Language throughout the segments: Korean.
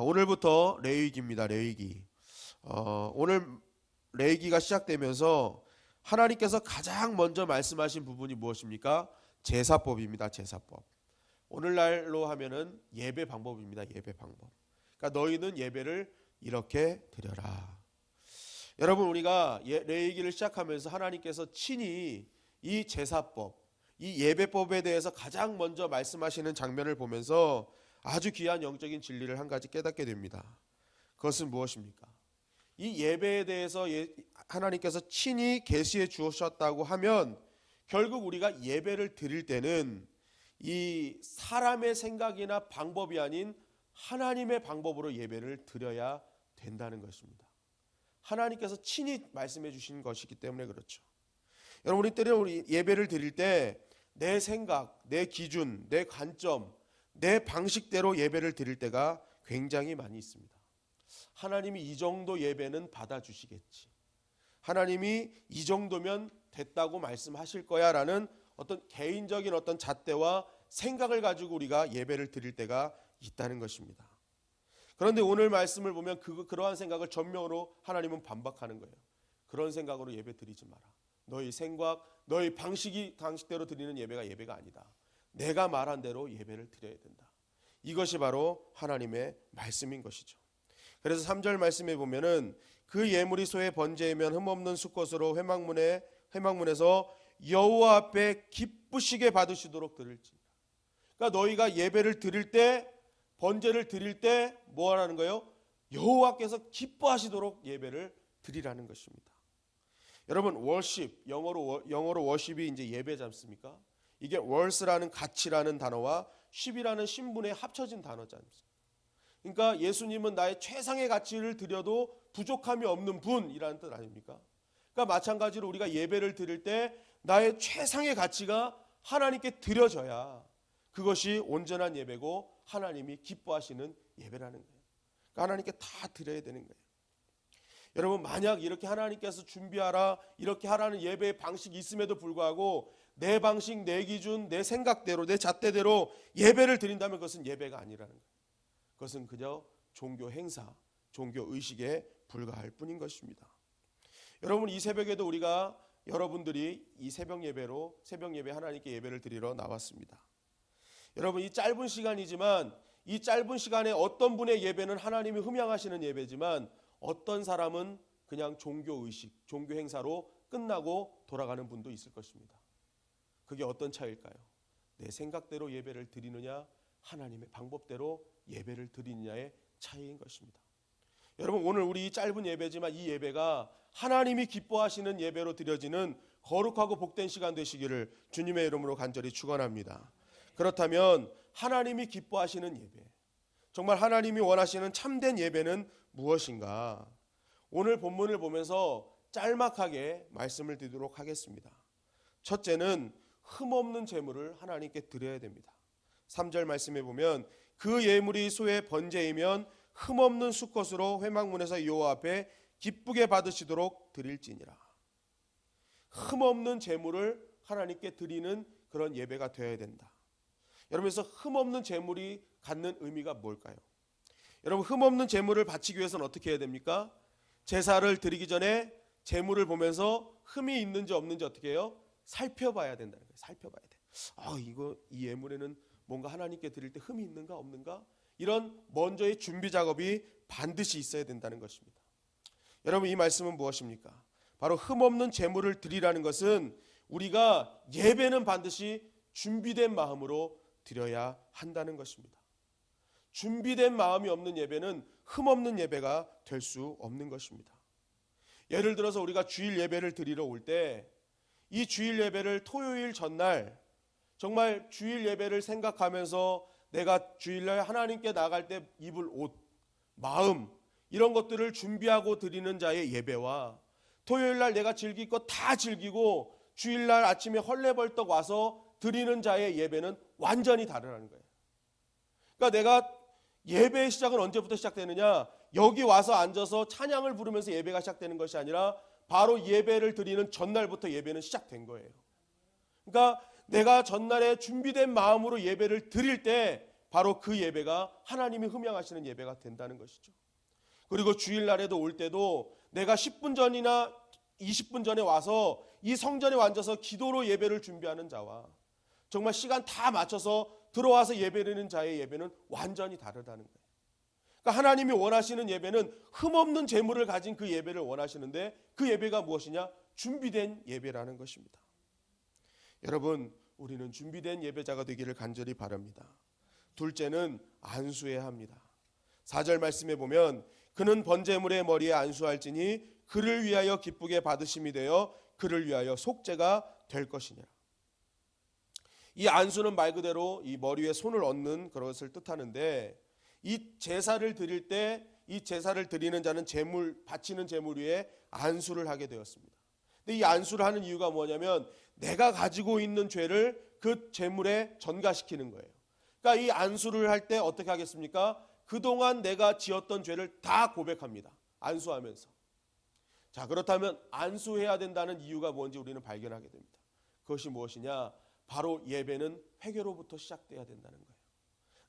오늘부터 레위기입니다. 레위기. 오늘 레위기가 시작되면서 하나님께서 가장 먼저 말씀하신 부분이 무엇입니까? 제사법입니다. 제사법. 오늘날로 하면은 예배 방법입니다. 예배 방법. 그러니까 너희는 예배를 이렇게 드려라. 여러분, 우리가 레위기를 시작하면서 하나님께서 친히 이 제사법, 이 예배법에 대해서 가장 먼저 말씀하시는 장면을 보면서 아주 귀한 영적인 진리를 한 가지 깨닫게 됩니다. 그것은 무엇입니까? 이 예배에 대해서 하나님께서 친히 계시해 주셨다고 하면 결국 우리가 예배를 드릴 때는 이 사람의 생각이나 방법이 아닌 하나님의 방법으로 예배를 드려야 된다는 것입니다. 하나님께서 친히 말씀해 주신 것이기 때문에 그렇죠. 여러분, 우리 때는 우리 예배를 드릴 때 내 생각, 내 기준, 내 관점, 내 방식대로 예배를 드릴 때가 굉장히 많이 있습니다. 하나님이 이 정도 예배는 받아주시겠지, 하나님이 이 정도면 됐다고 말씀하실 거야 라는 어떤 개인적인 어떤 잣대와 생각을 가지고 우리가 예배를 드릴 때가 있다는 것입니다. 그런데 오늘 말씀을 보면 그러한 생각을 전면으로 하나님은 반박하는 거예요. 그런 생각으로 예배 드리지 마라. 너희 생각, 너희 방식대로 드리는 예배가 아니다. 내가 말한 대로 예배를 드려야 된다. 이것이 바로 하나님의 말씀인 것이죠. 그래서 3절 말씀에 보면은 그 예물이 소의 번제이면 흠없는 수컷으로 회막문에서 여호와 앞에 기쁘시게 받으시도록 드릴지니라. 그러니까 너희가 예배를 드릴 때, 번제를 드릴 때 뭐 하라는 거예요? 여호와께서 기뻐하시도록 예배를 드리라는 것입니다. 여러분, 월십, 영어로 월십이 이제 예배지 않습니까? 이게 월스라는 가치라는 단어와 십이라는 신분의 합쳐진 단어지 않습니까? 그러니까 예수님은 나의 최상의 가치를 드려도 부족함이 없는 분이라는 뜻 아닙니까? 그러니까 마찬가지로 우리가 예배를 드릴 때 나의 최상의 가치가 하나님께 드려져야 그것이 온전한 예배고 하나님이 기뻐하시는 예배라는 거예요. 그러니까 하나님께 다 드려야 되는 거예요. 여러분, 만약 이렇게 하나님께서 준비하라, 이렇게 하라는 예배의 방식이 있음에도 불구하고 내 방식, 내 기준, 내 생각대로, 내 잣대대로 예배를 드린다면 그것은 예배가 아니라는 거예요. 그것은 그저 종교 행사, 종교 의식에 불과할 뿐인 것입니다. 여러분, 이 새벽에도 여러분들이 이 새벽 예배 하나님께 예배를 드리러 나왔습니다. 여러분, 이 짧은 시간이지만 이 짧은 시간에 어떤 분의 예배는 하나님이 흠양하시는 예배지만 어떤 사람은 그냥 종교 의식, 종교 행사로 끝나고 돌아가는 분도 있을 것입니다. 그게 어떤 차이일까요? 내 생각대로 예배를 드리느냐, 하나님의 방법대로 예배를 드리느냐의 차이인 것입니다. 여러분, 오늘 우리 이 짧은 예배지만 이 예배가 하나님이 기뻐하시는 예배로 드려지는 거룩하고 복된 시간 되시기를 주님의 이름으로 간절히 축원합니다. 그렇다면 하나님이 기뻐하시는 예배, 정말 하나님이 원하시는 참된 예배는 무엇인가? 오늘 본문을 보면서 짤막하게 말씀을 드리도록 하겠습니다. 첫째는 흠없는 제물을 하나님께 드려야 됩니다. 3절 말씀에 보면 그 예물이 소의 번제이면 흠없는 수컷으로 회막문에서 여호와 앞에 기쁘게 받으시도록 드릴지니라. 흠없는 제물을 하나님께 드리는 그런 예배가 되어야 된다. 여러분, 그래서 흠없는 제물이 갖는 의미가 뭘까요? 여러분, 흠없는 제물을 바치기 위해서는 어떻게 해야 됩니까? 제사를 드리기 전에 제물을 보면서 흠이 있는지 없는지 어떻게 해요? 살펴봐야 된다는 거예요. 살펴봐야 돼. 이 예물에는 뭔가 하나님께 드릴 때 흠이 있는가 없는가? 이런 먼저의 준비 작업이 반드시 있어야 된다는 것입니다. 여러분, 이 말씀은 무엇입니까? 바로 흠없는 제물을 드리라는 것은 우리가 예배는 반드시 준비된 마음으로 드려야 한다는 것입니다. 준비된 마음이 없는 예배는 흠없는 예배가 될 수 없는 것입니다. 예를 들어서 우리가 주일 예배를 드리러 올 때 이 주일 예배를 토요일 전날 정말 주일 예배를 생각하면서 내가 주일날 하나님께 나갈 때 입을 옷, 마음 이런 것들을 준비하고 드리는 자의 예배와 토요일날 내가 즐길 거 다 즐기고 주일날 아침에 헐레벌떡 와서 드리는 자의 예배는 완전히 다르다는 거예요. 그러니까 내가 예배의 시작은 언제부터 시작되느냐? 여기 와서 앉아서 찬양을 부르면서 예배가 시작되는 것이 아니라 바로 예배를 드리는 전날부터 예배는 시작된 거예요. 그러니까 내가 전날에 준비된 마음으로 예배를 드릴 때 바로 그 예배가 하나님이 흠양하시는 예배가 된다는 것이죠. 그리고 주일날에도 올 때도 내가 10분 전이나 20분 전에 와서 이 성전에 앉아서 기도로 예배를 준비하는 자와 정말 시간 다 맞춰서 들어와서 예배드리는 자의 예배는 완전히 다르다는 거예요. 그러니까 하나님이 원하시는 예배는 흠없는 재물을 가진 그 예배를 원하시는데 그 예배가 무엇이냐? 준비된 예배라는 것입니다. 여러분, 우리는 준비된 예배자가 되기를 간절히 바랍니다. 둘째는 안수해야 합니다. 4절 말씀에 보면 그는 번제물의 머리에 안수할지니 그를 위하여 기쁘게 받으심이 되어 그를 위하여 속죄가 될 것이니라. 이 안수는 말 그대로 이 머리 위에 손을 얹는 그것을 뜻하는데 이 제사를 드릴 때 이 제사를 드리는 자는 제물 바치는 제물 위에 안수를 하게 되었습니다. 근데 이 안수를 하는 이유가 뭐냐면 내가 가지고 있는 죄를 그 제물에 전가시키는 거예요. 그러니까 이 안수를 할 때 어떻게 하겠습니까? 그동안 내가 지었던 죄를 다 고백합니다. 안수하면서. 자, 그렇다면 안수해야 된다는 이유가 뭔지 우리는 발견하게 됩니다. 그것이 무엇이냐? 바로 예배는 회개로부터 시작돼야 된다는 거예요.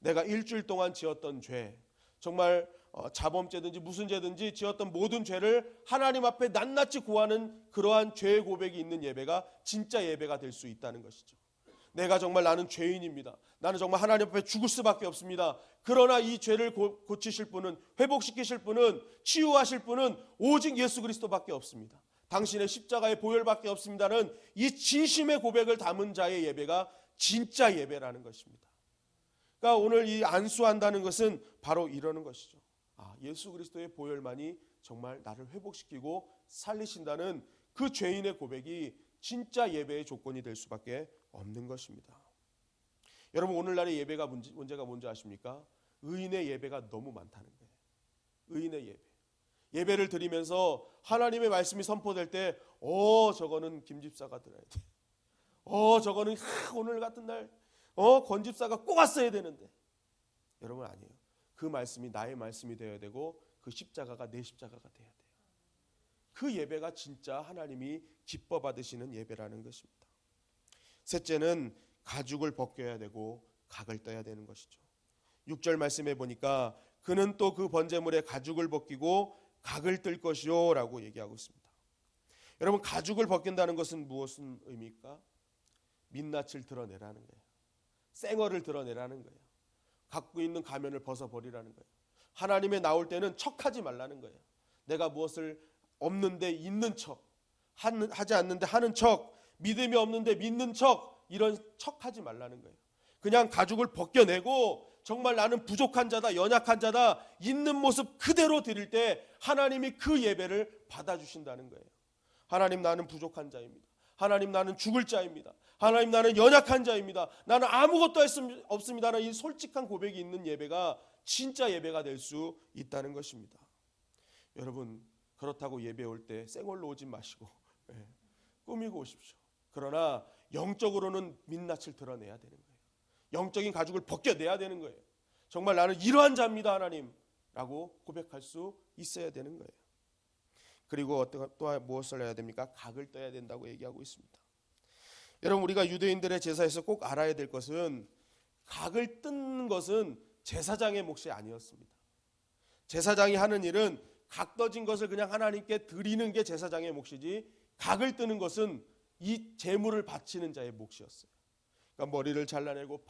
내가 일주일 동안 지었던 죄, 정말 자범죄든지 무슨 죄든지 지었던 모든 죄를 하나님 앞에 낱낱이 구하는 그러한 죄의 고백이 있는 예배가 진짜 예배가 될 수 있다는 것이죠. 내가 정말 나는 죄인입니다. 나는 정말 하나님 앞에 죽을 수밖에 없습니다. 그러나 이 죄를 고치실 분은, 회복시키실 분은, 치유하실 분은 오직 예수 그리스도밖에 없습니다. 당신의 십자가의 보혈밖에 없습니다는 이 진심의 고백을 담은 자의 예배가 진짜 예배라는 것입니다. 그러니까 오늘 이 안수한다는 것은 바로 이러는 것이죠. 예수 그리스도의 보혈만이 정말 나를 회복시키고 살리신다는 그 죄인의 고백이 진짜 예배의 조건이 될 수밖에 없는 것입니다. 여러분, 오늘날의 예배가 문제가 뭔지 아십니까? 의인의 예배가 너무 많다는 거예요. 의인의 예배. 예배를 드리면서 하나님의 말씀이 선포될 때 저거는 김집사가 들어야 돼. 저거는 오늘 같은 날 권집사가 꼭 왔어야 되는데. 여러분, 아니에요. 그 말씀이 나의 말씀이 되어야 되고 그 십자가가 내 십자가가 되어야 돼요. 그 예배가 진짜 하나님이 기뻐 받으시는 예배라는 것입니다. 셋째는 가죽을 벗겨야 되고 각을 떠야 되는 것이죠. 6절 말씀에 보니까 그는 또 그 번제물에 가죽을 벗기고 각을 뜰 것이요 라고 얘기하고 있습니다. 여러분, 가죽을 벗긴다는 것은 무슨 의미입니까? 민낯을 드러내라는 거예요. 쌩얼을 드러내라는 거예요. 갖고 있는 가면을 벗어버리라는 거예요. 하나님에 나올 때는 척하지 말라는 거예요. 내가 무엇을 없는데 있는 척, 하지 않는데 하는 척, 믿음이 없는데 믿는 척, 이런 척하지 말라는 거예요. 그냥 가죽을 벗겨내고 정말 나는 부족한 자다, 연약한 자다, 있는 모습 그대로 드릴 때 하나님이 그 예배를 받아주신다는 거예요. 하나님, 나는 부족한 자입니다. 하나님, 나는 죽을 자입니다. 하나님, 나는 연약한 자입니다. 나는 아무것도 없습니다라는 이 솔직한 고백이 있는 예배가 진짜 예배가 될 수 있다는 것입니다. 여러분, 그렇다고 예배 올 때 쌩얼로 오지 마시고 꾸미고 오십시오. 그러나 영적으로는 민낯을 드러내야 되는 거예요. 영적인 가죽을 벗겨내야 되는 거예요. 정말 나는 이러한 자입니다, 하나님 라고 고백할 수 있어야 되는 거예요. 그리고 또 무엇을 해야 됩니까? 각을 떠야 된다고 얘기하고 있습니다. 여러분, 우리가 유대인들의 제사에서 꼭 알아야 될 것은 각을 뜯는 것은 제사장의 몫이 아니었습니다. 제사장이 하는 일은 각 떠진 것을 그냥 하나님께 드리는 게 제사장의 몫이지 각을 뜨는 것은 이 제물을 바치는 자의 몫이었어요. 그러니까 머리를 잘라내고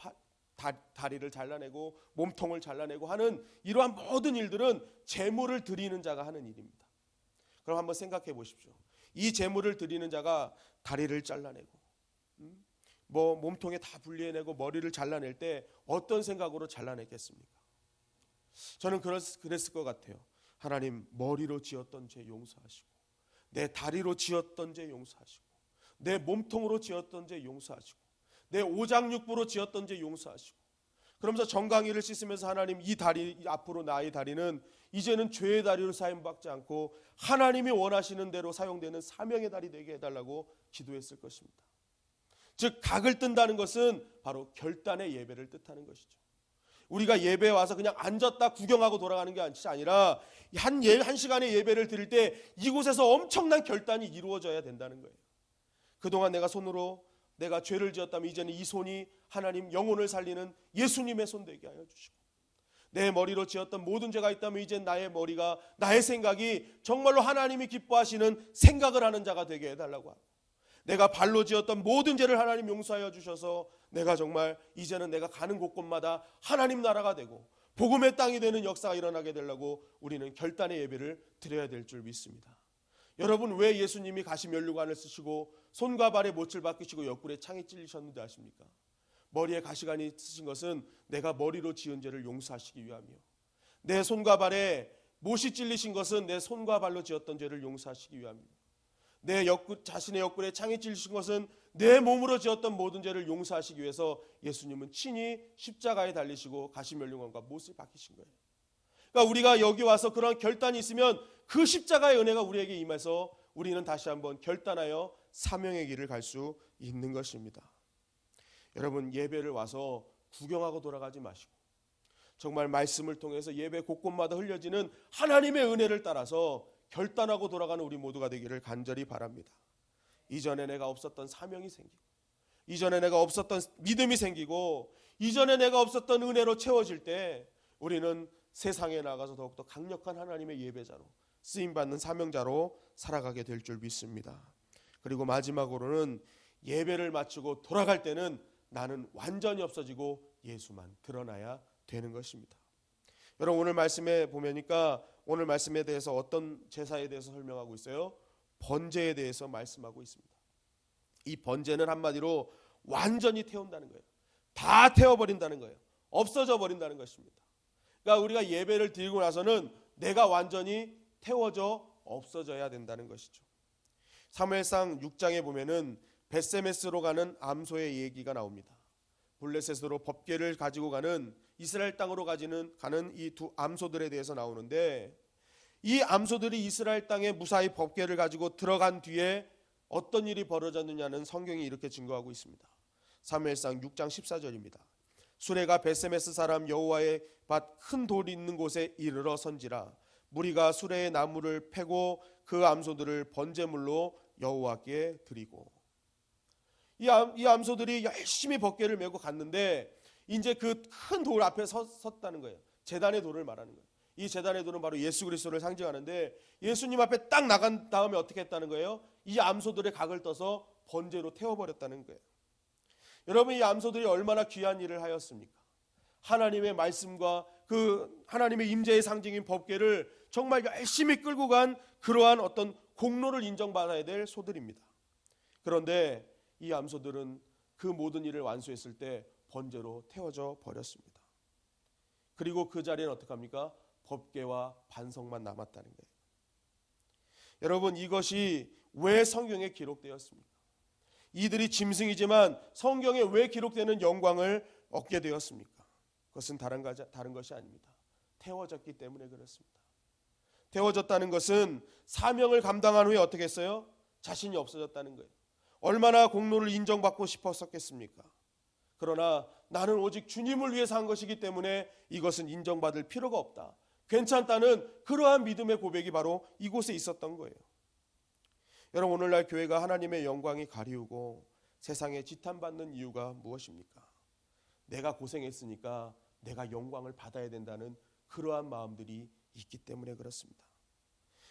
다리를 잘라내고 몸통을 잘라내고 하는 이러한 모든 일들은 제물을 드리는 자가 하는 일입니다. 그럼 한번 생각해 보십시오. 이 제물을 드리는 자가 다리를 잘라내고 몸통에 다 분리해내고 머리를 잘라낼 때 어떤 생각으로 잘라냈겠습니까? 저는 그랬을 것 같아요. 하나님, 머리로 지었던 죄 용서하시고 내 다리로 지었던 죄 용서하시고 내 몸통으로 지었던 죄 용서하시고 내 오장육부로 지었던 죄 용서하시고 그러면서 정강이를 씻으면서 하나님, 이 다리, 앞으로 나의 다리는 이제는 죄의 다리로 사용받지 않고 하나님이 원하시는 대로 사용되는 사명의 다리 되게 해달라고 기도했을 것입니다. 즉, 각을 뜬다는 것은 바로 결단의 예배를 뜻하는 것이죠. 우리가 예배에 와서 그냥 앉았다 구경하고 돌아가는 게 아니라 한 시간의 예배를 드릴 때 이곳에서 엄청난 결단이 이루어져야 된다는 거예요. 그동안 내가 손으로 내가 죄를 지었다면 이제는 이 손이 하나님 영혼을 살리는 예수님의 손 되게 하여 주시고, 내 머리로 지었던 모든 죄가 있다면 이제 나의 머리가, 나의 생각이 정말로 하나님이 기뻐하시는 생각을 하는 자가 되게 해달라고 하고, 내가 발로 지었던 모든 죄를 하나님 용서하여 주셔서 내가 정말 이제는 내가 가는 곳곳마다 하나님 나라가 되고 복음의 땅이 되는 역사가 일어나게 되려고 우리는 결단의 예배를 드려야 될 줄 믿습니다. 여러분, 왜 예수님이 가시 면류관을 쓰시고 손과 발에 못을 박히시고 옆구리에 창이 찔리셨는지 아십니까? 머리에 가시관이 쓰신 것은 내가 머리로 지은 죄를 용서하시기 위함이요, 내 손과 발에 못이 찔리신 것은 내 손과 발로 지었던 죄를 용서하시기 위함입니다. 내 자신의 옆구리에 창이 찔리신 것은 내 몸으로 지었던 모든 죄를 용서하시기 위해서 예수님은 친히 십자가에 달리시고 가시 면류관과 못을 박히신 거예요. 그러니까 우리가 여기 와서 그런 결단이 있으면 그 십자가의 은혜가 우리에게 임해서 우리는 다시 한번 결단하여 사명의 길을 갈 수 있는 것입니다. 여러분, 예배를 와서 구경하고 돌아가지 마시고 정말 말씀을 통해서 예배 곳곳마다 흘려지는 하나님의 은혜를 따라서 결단하고 돌아가는 우리 모두가 되기를 간절히 바랍니다. 이전에 내가 없었던 사명이 생기고, 이전에 내가 없었던 믿음이 생기고, 이전에 내가 없었던 은혜로 채워질 때 우리는 세상에 나가서 더욱더 강력한 하나님의 예배자로 쓰임받는 사명자로 살아가게 될 줄 믿습니다. 그리고 마지막으로는 예배를 마치고 돌아갈 때는 나는 완전히 없어지고 예수만 드러나야 되는 것입니다. 여러분, 오늘 말씀에 보니까 오늘 말씀에 대해서 어떤 제사에 대해서 설명하고 있어요? 번제에 대해서 말씀하고 있습니다. 이 번제는 한마디로 완전히 태운다는 거예요. 다 태워버린다는 거예요. 없어져 버린다는 것입니다. 그러니까 우리가 예배를 드리고 나서는 내가 완전히 태워져 없어져야 된다는 것이죠. 사무엘상 6장에 보면은 벳세메스로 가는 암소의 얘기가 나옵니다. 블레셋으로 법궤를 가지고 가는, 이스라엘 땅으로 가는 이 두 암소들에 대해서 나오는데, 이 암소들이 이스라엘 땅에 무사히 법궤를 가지고 들어간 뒤에 어떤 일이 벌어졌느냐는 성경이 이렇게 증거하고 있습니다. 사무엘상 6장 14절입니다. 수레가 벳세메스 사람 여호와의 밭 큰 돌이 있는 곳에 이르러 선지라, 무리가 수레의 나무를 패고 그 암소들을 번제물로 여호와께 드리고. 이 암소들이 열심히 법궤를 메고 갔는데 이제 그 큰 돌 앞에 섰다는 거예요. 제단의 돌을 말하는 거예요. 이 제단의 돌은 바로 예수 그리스도를 상징하는데, 예수님 앞에 딱 나간 다음에 어떻게 했다는 거예요? 이 암소들의 각을 떠서 번제로 태워버렸다는 거예요. 여러분, 이 암소들이 얼마나 귀한 일을 하였습니까? 하나님의 말씀과 그 하나님의 임재의 상징인 법궤를 정말 열심히 끌고 간 그러한 어떤 공로를 인정받아야 될 소들입니다. 그런데 이 암소들은 그 모든 일을 완수했을 때 번제로 태워져 버렸습니다. 그리고 그 자리에는 어떻게 합니까? 법궤와 반석만 남았다는 거예요. 여러분, 이것이 왜 성경에 기록되었습니까? 이들이 짐승이지만 성경에 왜 기록되는 영광을 얻게 되었습니까? 그것은 다른 것이 아닙니다. 태워졌기 때문에 그렇습니다. 태워졌다는 것은 사명을 감당한 후에 어떻게 했어요? 자신이 없어졌다는 거예요. 얼마나 공로를 인정받고 싶었었겠습니까? 그러나 나는 오직 주님을 위해서 한 것이기 때문에 이것은 인정받을 필요가 없다, 괜찮다는 그러한 믿음의 고백이 바로 이곳에 있었던 거예요. 여러분, 오늘날 교회가 하나님의 영광이 가리우고 세상에 지탄받는 이유가 무엇입니까? 내가 고생했으니까 내가 영광을 받아야 된다는 그러한 마음들이 있기 때문에 그렇습니다.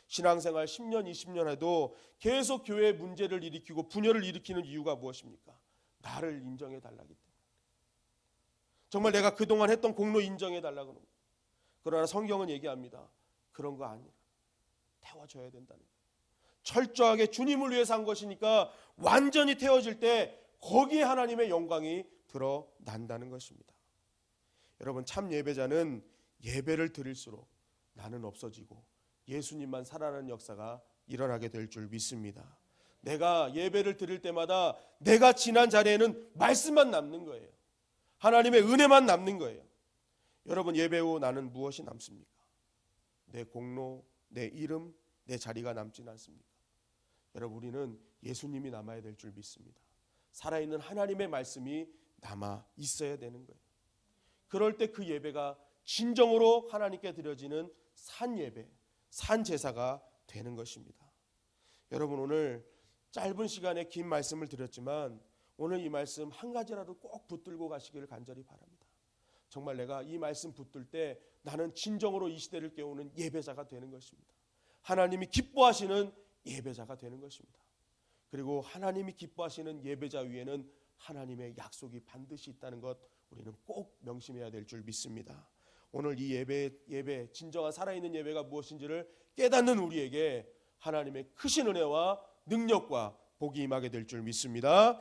신앙생활 10년, 20년 해도 계속 교회에 문제를 일으키고 분열을 일으키는 이유가 무엇입니까? 나를 인정해 달라기 때문에. 정말 내가 그동안 했던 공로 인정해 달라고 합니다. 그러나 성경은 얘기합니다. 그런 거 아니라 태워져야 된다는 거예요. 철저하게 주님을 위해서 한 것이니까 완전히 태워질 때 거기에 하나님의 영광이 드러난다는 것입니다. 여러분, 참 예배자는 예배를 드릴수록 나는 없어지고 예수님만 살아나는 역사가 일어나게 될 줄 믿습니다. 내가 예배를 드릴 때마다 내가 지난 자리에는 말씀만 남는 거예요. 하나님의 은혜만 남는 거예요. 여러분, 예배 후 나는 무엇이 남습니까? 내 공로, 내 이름, 내 자리가 남지는 않습니까? 여러분, 우리는 예수님이 남아야 될 줄 믿습니다. 살아있는 하나님의 말씀이 남아 있어야 되는 거예요. 그럴 때 그 예배가 진정으로 하나님께 드려지는 산 예배, 산 제사가 되는 것입니다. 여러분, 오늘 짧은 시간에 긴 말씀을 드렸지만 오늘 이 말씀 한 가지라도 꼭 붙들고 가시기를 간절히 바랍니다. 정말 내가 이 말씀 붙들 때 나는 진정으로 이 시대를 깨우는 예배자가 되는 것입니다. 하나님이 기뻐하시는 예배자가 되는 것입니다. 그리고 하나님이 기뻐하시는 예배자 위에는 하나님의 약속이 반드시 있다는 것 우리는 꼭 명심해야 될 줄 믿습니다. 오늘 이 예배 진정한 살아있는 예배가 무엇인지를 깨닫는 우리에게 하나님의 크신 은혜와 능력과 복이 임하게 될 줄 믿습니다.